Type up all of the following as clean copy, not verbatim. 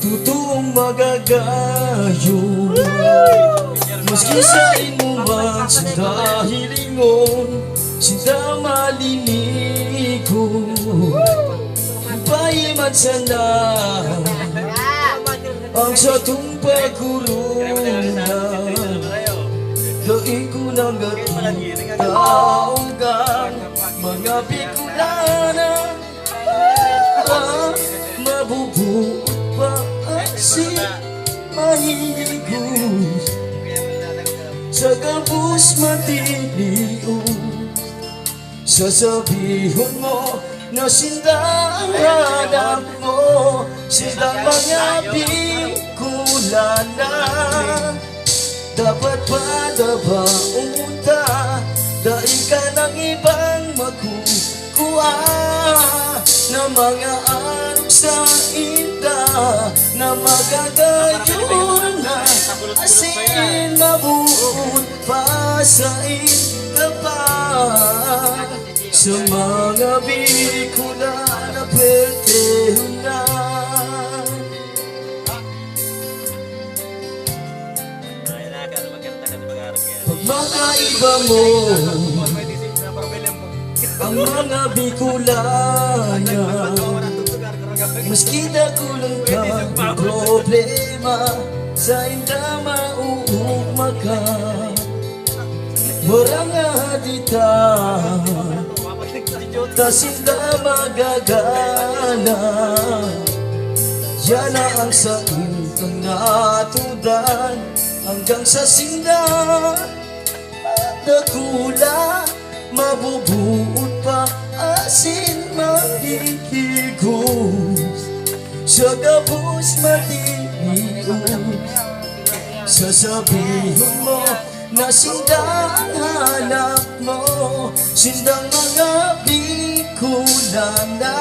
totoong magagayo. Maski sa inuman, sinda hilingon, sinda malinigo. Pahiman sana ang sa itong pagkuruna. Gawin ko ng taong kang mga Bicolana. Mabubuot pa si mahigos sa gabos matiliw. Sasabihin mo na sindang hanap mo, silang mga Bicolana. Dapat pa dabaunta, dahil ka ng ibang makukuha na mga arok sa inda na magagayon na asin mabuot pa sa inda pa. Sa mga Bicolana pwede na pagmakaiba mo ang mga Bicolana. Maski dakulang ka ng problema, sa inda mauugma ka. Maranga dita ta sinda magagana. Yan ang sa intang natudan hanggang sa sinda dakula. Mabubuot pa asin mahihigos sa gabos matinios. Sasabihin mo na sindang hanap mo, sindang mga Bicolana.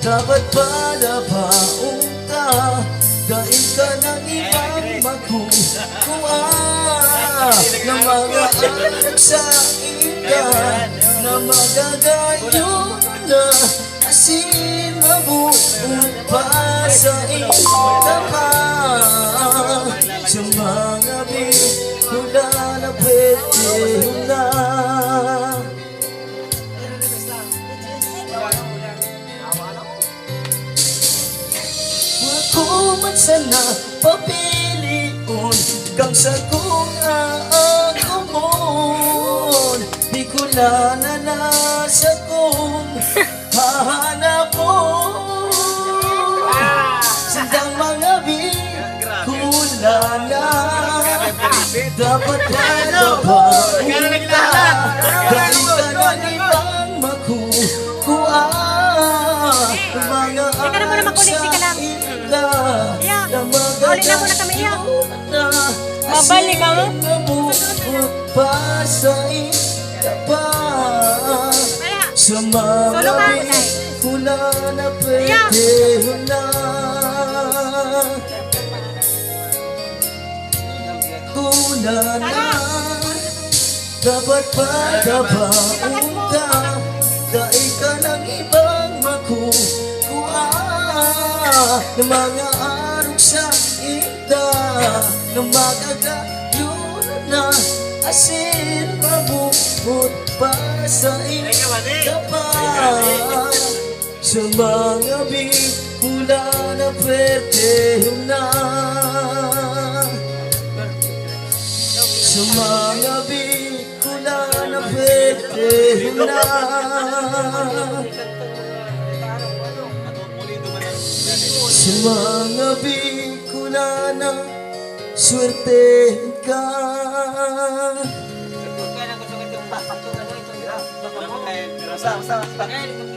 Dapat pala paunta, dahil ka ng ibang makukuha na mga anak sa inda na magagayon na asin mabuot pa sa inda pa. Sa mga Bicolana pwede na wako man sana papilion kang sa kung aakomon. Bicolana na sa kung hahanapon. Sindang mga Bicolana dapat padabaunta, dahil ka ng ibang makukuha mga anak sa inda na magagayon na babalik ka mo? mabuot pa sa inda pa. Sa mga Bicolana pwede na Bicolana. Dapat padabaunta, dahil ka ng ibang makukuha na mga arok sa inda na magagayon na asin mabuot pa sa inda pa. Sa mga Bicolana pwede na. Sa mga Bicolana pwede na. Sa mga Bicolana swerte ka. Sama-sama.